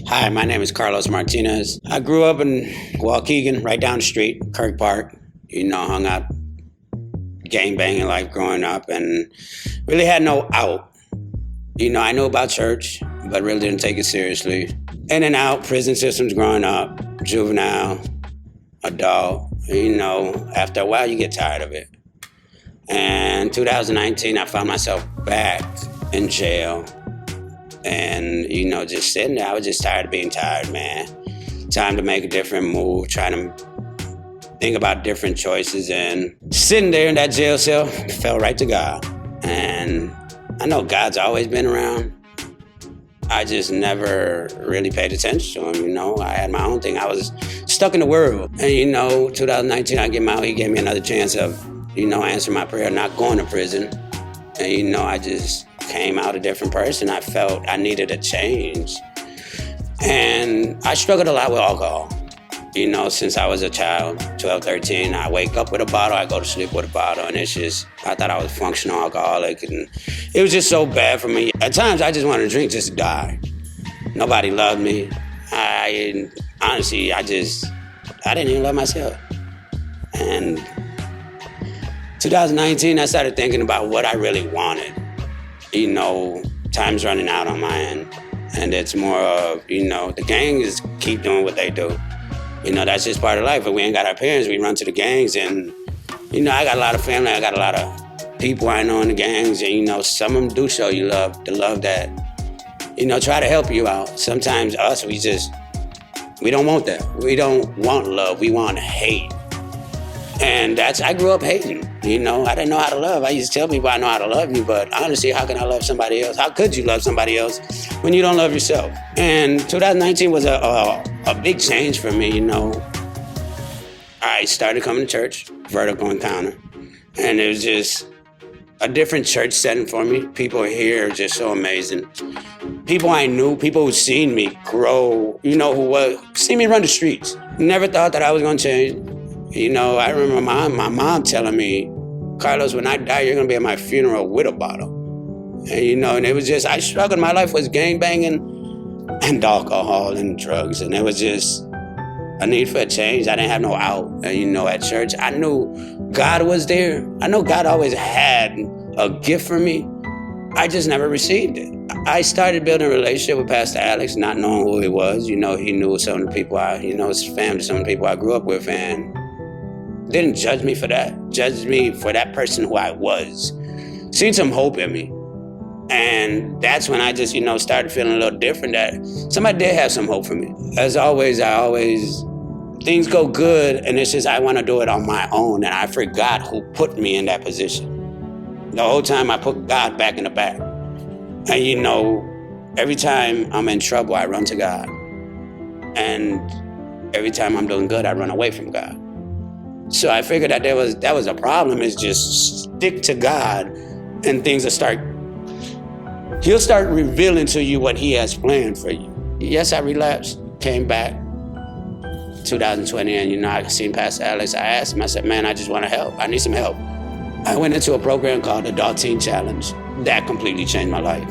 Hi, my name is Carlos Martinez. I grew up in Waukegan, right down the street, Kirk Park. Hung out gang banging life growing up and really had no out. I knew about church, but really didn't take it seriously. In and out, prison systems growing up, juvenile, adult. After a while, you get tired of it. And 2019, I found myself back in jail. And, just sitting there, I was just tired of being tired, man. Time to make a different move, trying to think about different choices. And sitting there in that jail cell, fell right to God. And I know God's always been around. I just never really paid attention to him, I had my own thing. I was stuck in the world. And, 2019, I came out, he gave me another chance of, answering my prayer, not going to prison. And, I just came out a different person. I felt I needed a change. And I struggled a lot with alcohol. Since I was a child, 12, 13, I wake up with a bottle, I go to sleep with a bottle, and I thought I was a functional alcoholic, and it was just so bad for me. At times, I just wanted to drink just to die. Nobody loved me. Honestly, I didn't even love myself. And 2019, I started thinking about what I really wanted. Time's running out on my end. And it's more of, the gangs keep doing what they do. That's just part of life. If we ain't got our parents, we run to the gangs. And, I got a lot of family. I got a lot of people I know in the gangs. And, some of them do show you love, the love that, try to help you out. Sometimes us, we don't want that. We don't want love. We want hate. And I grew up hating. I didn't know how to love. I used to tell people I know how to love you, but honestly, how can I love somebody else? How could you love somebody else when you don't love yourself? And 2019 was a big change for me, I started coming to church, Vertical Encounter, and it was just a different church setting for me. People here are just so amazing. People I knew, people who seen me grow, seen me run the streets. Never thought that I was gonna change. I remember my mom telling me, Carlos, when I die, you're going to be at my funeral with a bottle. And, and it was just, I struggled. My life was gang banging and alcohol and drugs. And it was just a need for a change. I didn't have no out. And, at church, I knew God was there. I know God always had a gift for me. I just never received it. I started building a relationship with Pastor Alex, not knowing who he was. He knew some of the people his family, some of the people I grew up with, and didn't judge me for that. Judged me for that person who I was. Seen some hope in me. And that's when I just, started feeling a little different, that somebody did have some hope for me. As always, things go good, and it's just I want to do it on my own, and I forgot who put me in that position. The whole time I put God back in the back. And every time I'm in trouble, I run to God. And every time I'm doing good, I run away from God. So I figured that that was a problem, is just stick to God and things will he'll start revealing to you what he has planned for you. Yes, I relapsed, came back 2020, and I seen Pastor Alex. I asked him, I said, man, I just want to help. I need some help. I went into a program called the Adult Teen Challenge. That completely changed my life.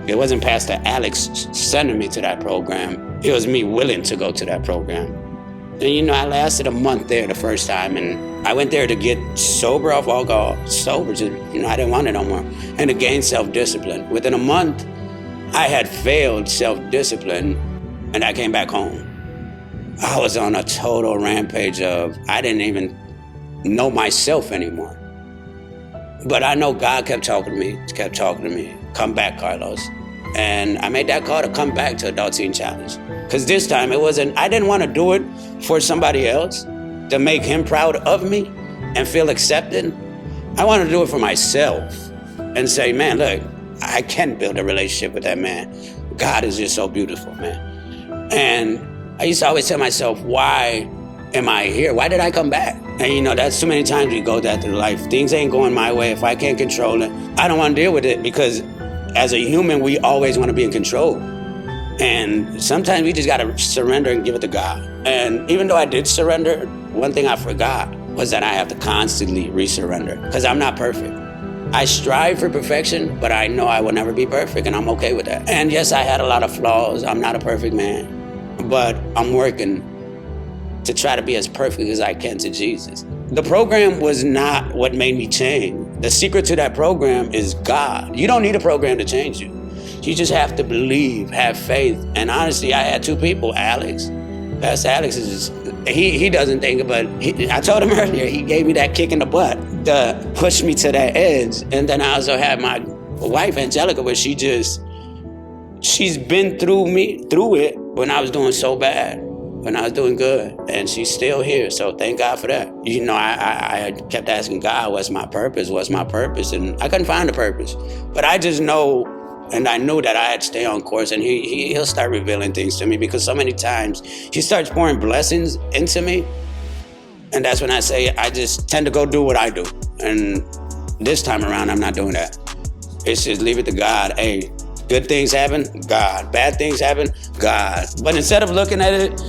It wasn't Pastor Alex sending me to that program. It was me willing to go to that program. And I lasted a month there the first time, and I went there to get sober off alcohol, sober, just, I didn't want it no more, and to gain self-discipline. Within a month, I had failed self-discipline, and I came back home. I was on a total rampage of, I didn't even know myself anymore. But I know God kept talking to me, come back, Carlos. And I made that call to come back to Adult Teen Challenge. Because this time I didn't want to do it for somebody else, to make him proud of me and feel accepted. I wanted to do it for myself and say, man, look, I can build a relationship with that man. God is just so beautiful, man. And I used to always tell myself, why am I here? Why did I come back? And that's too many times you go that through life. Things ain't going my way. If I can't control it, I don't want to deal with it, because as a human, we always want to be in control. And sometimes we just got to surrender and give it to God. And even though I did surrender, one thing I forgot was that I have to constantly re-surrender, because I'm not perfect. I strive for perfection, but I know I will never be perfect, and I'm okay with that. And yes, I had a lot of flaws. I'm not a perfect man. but I'm working to try to be as perfect as I can to Jesus. The program was not what made me change. The secret to that program is God. You don't need a program to change you. You just have to believe, have faith. And honestly, I had two people, Alex. Pastor Alex is, he doesn't think, but I told him earlier, he gave me that kick in the butt to push me to that edge. And then I also had my wife, Angelica, where she's been through it when I was doing so bad, when I was doing good, and she's still here. So thank God for that. You know, I kept asking God, what's my purpose? What's my purpose? And I couldn't find a purpose. But I just know, and I knew that I had to stay on course, and he'll start revealing things to me, because so many times he starts pouring blessings into me. And that's when I say, I just tend to go do what I do. And this time around, I'm not doing that. It's just leave it to God. Hey, good things happen, God. Bad things happen, God. But instead of looking at it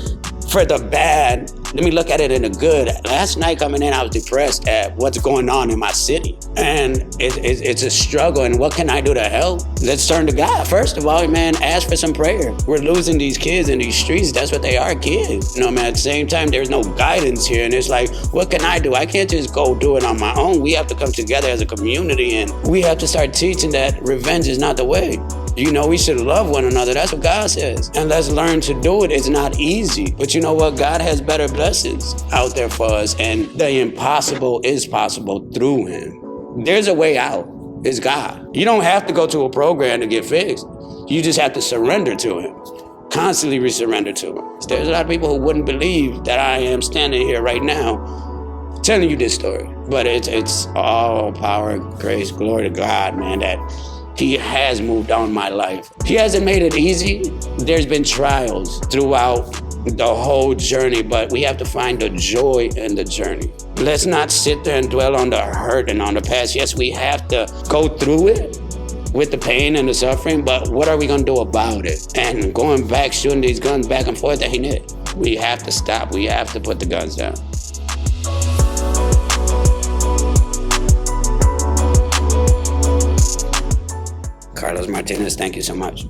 for the bad, let me look at it in the good. Last night coming in, I was depressed at what's going on in my city. And it's a struggle, and what can I do to help? Let's turn to God. First of all, man, ask for some prayer. We're losing these kids in these streets. That's what they are, kids. You know, man, at the same time, there's no guidance here. And it's like, what can I do? I can't just go do it on my own. We have to come together as a community, and we have to start teaching that revenge is not the way. You know, we should love one another. That's what God says. And let's learn to do it. It's not easy. But you know what? God has better blessings out there for us. And the impossible is possible through him. There's a way out. It's God. You don't have to go to a program to get fixed. You just have to surrender to him. Constantly surrender to him. There's a lot of people who wouldn't believe that I am standing here right now telling you this story. But it's all power, grace, glory to God, man, that he has moved on my life. He hasn't made it easy. There's been trials throughout the whole journey, but we have to find the joy in the journey. Let's not sit there and dwell on the hurt and on the past. Yes, we have to go through it with the pain and the suffering, but what are we gonna do about it? And going back, shooting these guns back and forth, that ain't it. We have to stop. We have to put the guns down. Carlos Martinez, thank you so much.